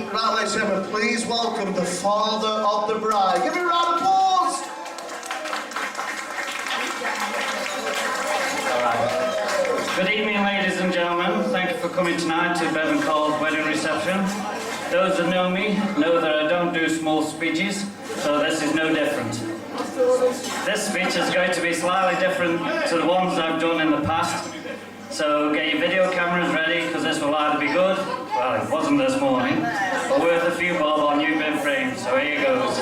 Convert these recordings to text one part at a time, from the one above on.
ladies and gentlemen, please welcome the father of the bride. Give him a round of applause. All right. Good evening, ladies and gentlemen. Thank you for coming tonight to Bev and Carl's wedding reception. Those that know me know that I don't do small speeches, so this is no different. This speech is going to be slightly different to the ones I've done in the past. So get your video cameras ready, because this will either be good, well, it wasn't this morning, but worth a few bob on new bib frames, so here goes.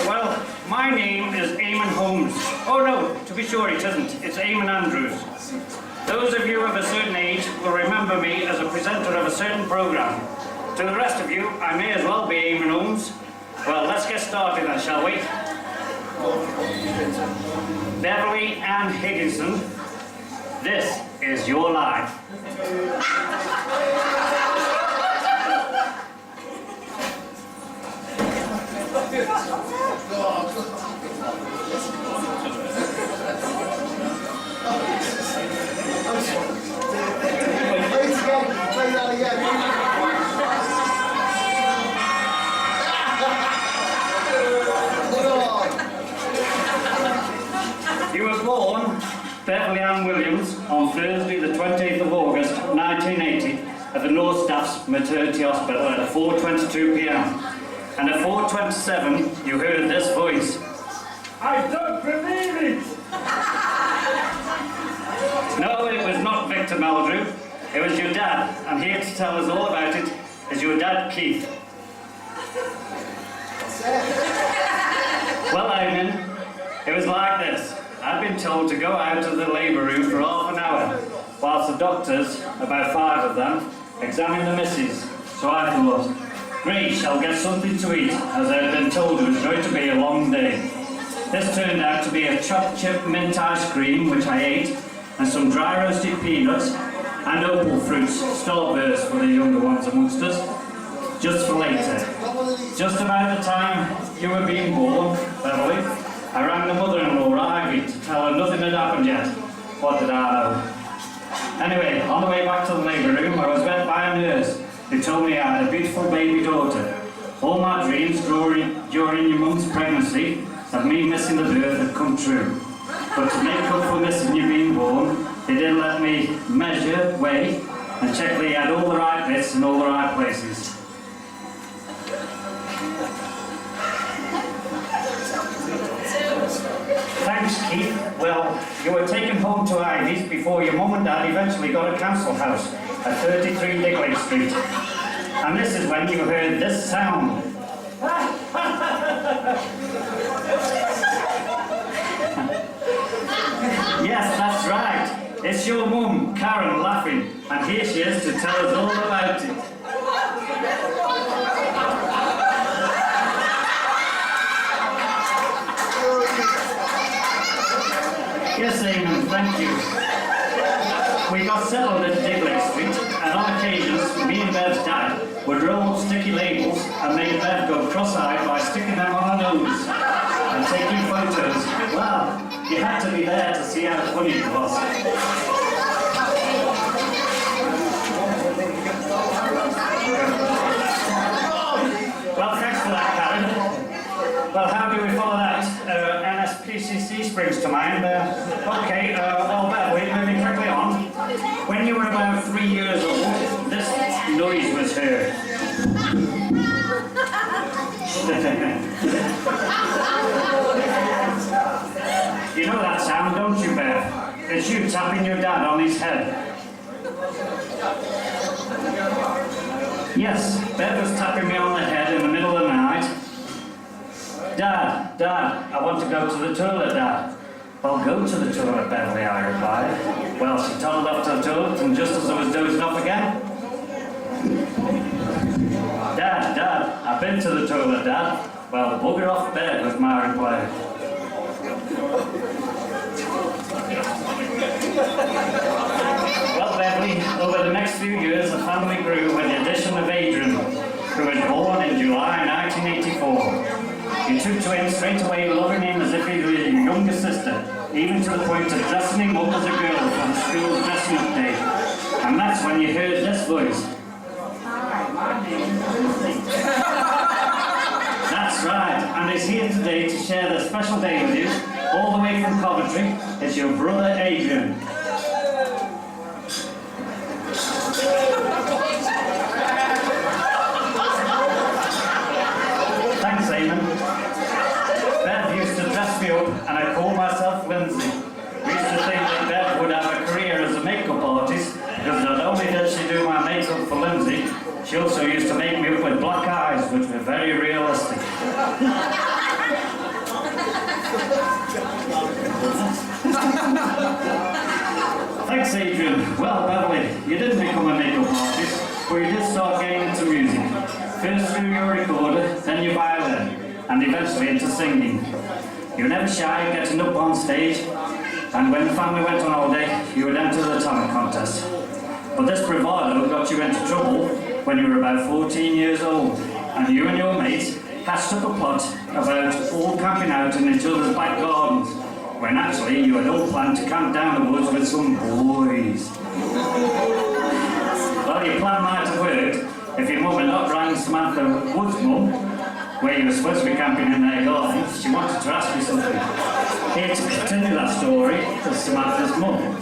Well, my name is Eamon Holmes. Oh no, to be sure it isn't, it's Eamon Andrews. Those of you of a certain age will remember me as a presenter of a certain programme. To the rest of you, I may as well be Eamon Holmes. Well, let's get started then, shall we? Beverley and Higginson, this is your life. Play that again. You were born, Beverley Ann Williams, on Thursday the 28th of August 1980 at the North Staffs Maternity Hospital at 4:22 p.m. And at 4:27 you heard this voice. I don't believe it! No, it was not Victor Meldrew. It was your dad, and here to tell us all about it is your dad, Keith. Well, Eamon, it was like this. I'd been told to go out of the labour room for half an hour, whilst the doctors, about 5 of them, examined the missus. So I thought, great, shall get something to eat, as I had been told it was going to be a long day. This turned out to be a chocolate chip mint ice cream, which I ate, and some dry roasted peanuts, and opal fruits, starburst for the younger ones amongst us, just for later. Just about the time you were being born, Beverley, I rang the mother-in-law, Ivy, to tell her nothing had happened yet. What did I know? Anyway, on the way back to the labour room, I was met by a nurse who told me I had a beautiful baby daughter. All my dreams during your mum's pregnancy of me missing the birth had come true. But to make up for missing you being born, they did let me measure, weigh, and check that you had all the right bits in all the right places. Thanks, Keith. Well, you were taken home to Ivy's before your mum and dad eventually got a council house at 33 Digley Street. And this is when you heard this sound. Yes, that's right. It's your mum, Karen, laughing. And here she is to tell us all about it. Yes, Eamon, thank you. We got settled at Digley Street, and on occasions, me and Bev's dad would roll up sticky labels and make Bev go cross-eyed by sticking them on her nose and taking photos. Well, you had to be there to see how funny it was. Well, thanks for that, Karen. Well, how do we follow that? NSPCC springs to mind. Okay, well, Beverley, moving quickly on. When you were about 3 years old, this noise was heard. You know that sound, don't you, Bev? It's you tapping your dad on his head. Yes, Bev was tapping me on the head in the middle of the night. Dad, I want to go to the toilet, Dad. Well, go to the toilet, Beverley, I replied. Well, she toddled off to the toilet, and just as I was dozing off again, Dad, I've been to the toilet, Dad. Well, bugger off bed, was my reply. Well, Beverley, over the next few years, the family grew with the addition of Adrian, who was born in July 1984. You took to him straight away, loving him as if he was your younger sister. even to the point of dressing him up as a girl for the school dressing up day. And that's when you heard this voice. Hi, my name is Beverley. That's right, and he's here today to share this special day with you, all the way from Coventry. It's your brother Adrian. Thanks, Eamon. Bev used to dress me up, and I called myself Lindsay. We used to think that Bev would have a career as a makeup artist, because not only does she do my makeup for Lindsay, she also used to make me up with black eyes, which were very realistic. Thanks, Adrian. Well, Beverley, you didn't become a makeup artist, but you did start getting into music. First through your recorder, then your violin, and eventually into singing. You were never shy of getting up on stage, and when the family went on holiday, you would enter the talent contest. But this bravado got you into trouble when you were about 14 years old, and you and your mates hatched up a plot about all camping out in each other's back gardens, when actually you had all planned to camp down the woods with some boys. Well, your plan might have worked if your mum had not rang Samantha Wood's mum, where you were supposed to be camping in their garden. She wanted to ask you something. Here to continue that story is Samantha's mum.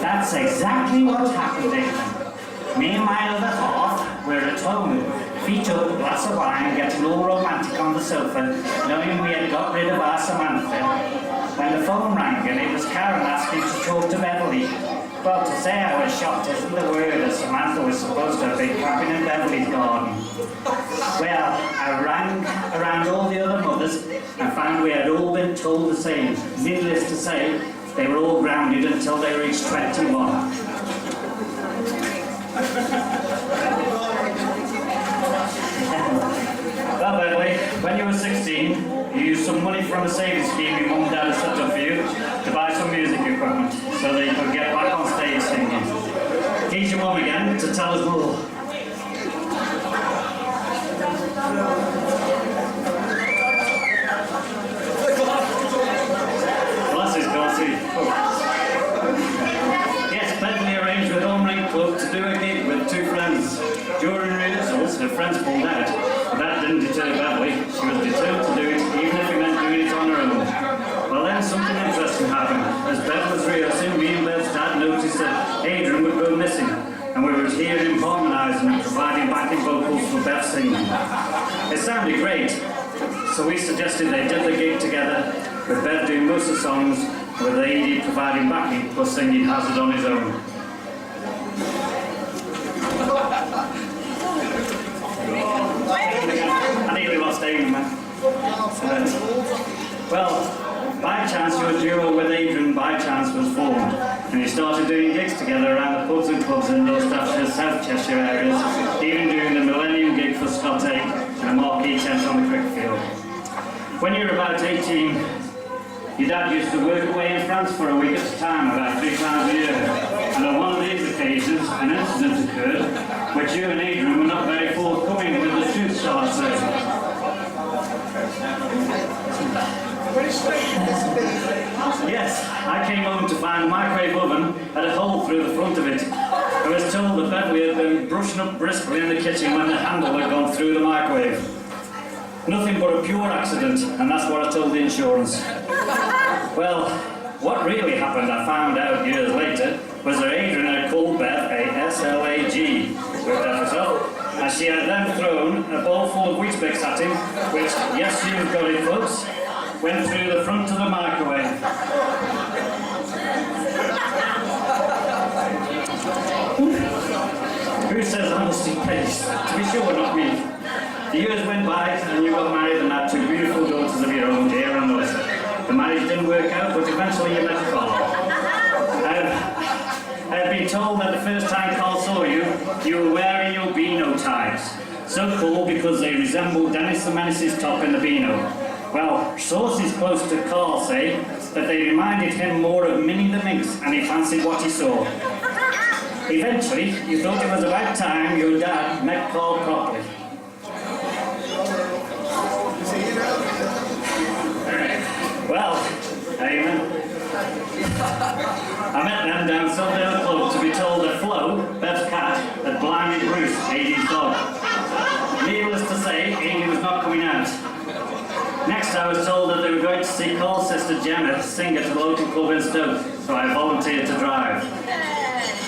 That's exactly what happened, Nathan. Me and my other half were at home, feet up, glass of wine, getting all romantic on the sofa, knowing we had got rid of our Samantha, when the phone rang and it was Karen asking to talk to Beverley. Well, to say I was shocked isn't the word, as Samantha was supposed to have been camping in Beverley's garden. Well, I rang around all the other mothers and found we had all been told the same. Needless to say, they were all grounded until they reached 21. Well, Beverley, when you were 16, you used some money from a savings scheme your mum and dad had set up for you to buy some music equipment so that you could get back on stage singing. Here's your mum again to tell us more. Glasses, can't see. Yes, Beverley arranged with Home Club to do a gig with two friends. During rehearsals, her friends pulled out, but that didn't deter Beverley. She was determined to do it, even if it meant doing it on her own. Well, then something interesting happened. As Bev was rehearsing, me and Bev's dad noticed that Adrian would go missing, and we would hear him harmonising and providing backing vocals for Bev singing. It sounded great, so we suggested they did the gig together, with Bev doing most of the songs, with AD providing backing plus singing Hazard on his own. I nearly lost Adrian, man. Well, by chance your duo with Adrian by chance was formed, and you started doing gigs together around the pubs and clubs in North Staffordshire, South Cheshire areas, even doing the Millennium gig for Scott A and a marquee tent on the cricket field. When you were about 18, your dad used to work away in France for a week at a time, about 3 times a year. And on one of these occasions, an incident occurred, which you and Adrian were not very forthcoming with the truth, shall I say. Yes, I came home to find the microwave oven had a hole through the front of it. I was told that Beverley had been brushing up briskly in the kitchen when the handle had gone through the microwave. Nothing but a pure accident, and that's what I told the insurance. Well, what really happened, I found out years later, was that Adrian had called Bev a SLAG, worked out herself, and she had then thrown a bowl full of Weetabix at him, which, yes, you've got it, folks, went through the front of the microwave. Who says honesty pays? To be sure, not me. The years went by and you got married and had 2 beautiful daughters of your own, dear and Melissa. The marriage didn't work out, but eventually you met Carl. I have been told that the first time Carl saw you, you were wearing your Beano ties. So cool because they resembled Dennis the Menace's top in the Beano. Well, sources close to Carl say that they reminded him more of Minnie the Minx and he fancied what he saw. Eventually, you thought it was about time your dad met Carl properly. see Carl's sister Gemma sing at a local club in Stoke, so I volunteered to drive.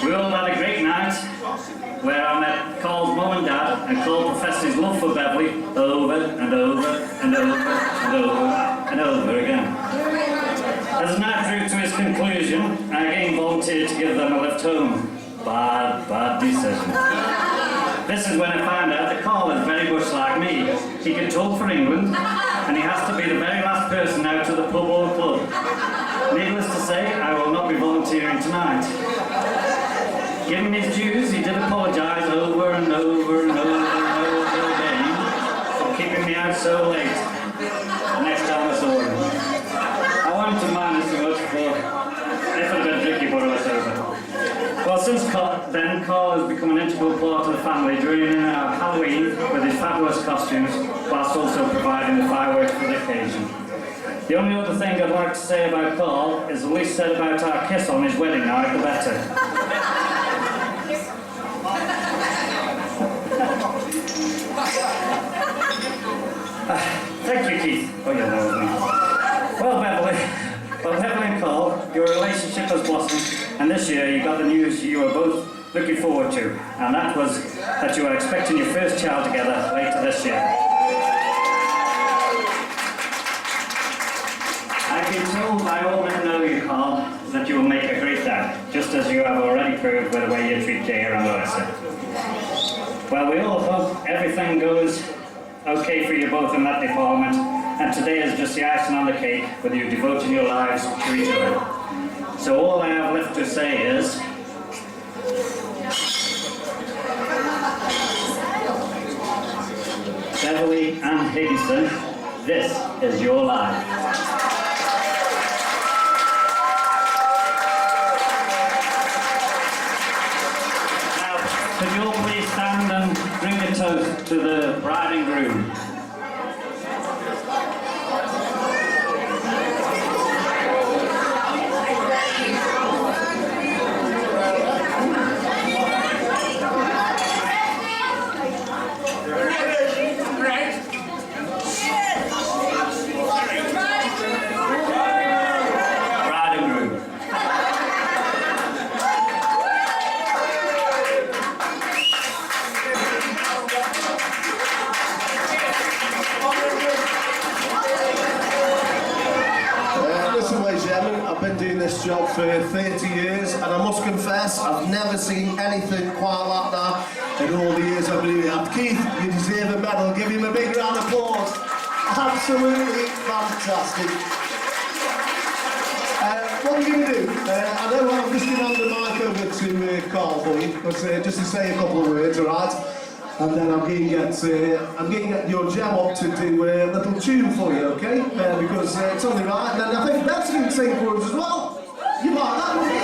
We all had a great night, where I met Carl's mum and dad, and Carl professed his love for Beverley over and over and over and over and over again. As the night drew to its conclusion, I again volunteered to give them a lift home. Bad decision. This is when I found out that Carl is very much like me. He can talk for England, and he has to be the very last person out to the pub or club. Needless to say, I will not be volunteering tonight. Given his dues, he did apologise over and over and over and over again for keeping me out so late the next time I saw him. I wanted to mind it so much, but it would have been tricky for us over. Well, since then, Carl has become an integral part of the family during our Halloween with his fabulous costumes, whilst also providing the fireworks for the occasion. The only other thing I'd like to say about Carl is the least said about our kiss on his wedding night, the better. Thank you, Keith. Oh, yeah, that was me. Well, Beverley and Carl, your relationship has blossomed, and this year you got the news you were both looking forward to, and that was that you are expecting your first child together later this year. I've been told by all that know you, Carl, that you will make a great dad, just as you have already proved by the way you treat Jay and Melissa. Well, we all hope everything goes okay for you both in that department, and today is just the icing on the cake with you devoting your lives to each other. So all I have left to say is, Beverley and Higginson, this is your life. Now, could you all please stand and drink a toast to the bride and groom? I've been doing this job for 30 years, and I must confess, I've never seen anything quite like that in all the years I've been here. Keith, you deserve a medal. Give him a big round of applause. Absolutely fantastic. What are you going to do? I know I'm just going to hand the mic over to Carl for you, but just to say a couple of words, alright? And then I'm going to get your Gem up to do a little tune for you, okay? Because it's only right. And then I think Beth's going to sing for us as well. You like that, wouldn't you?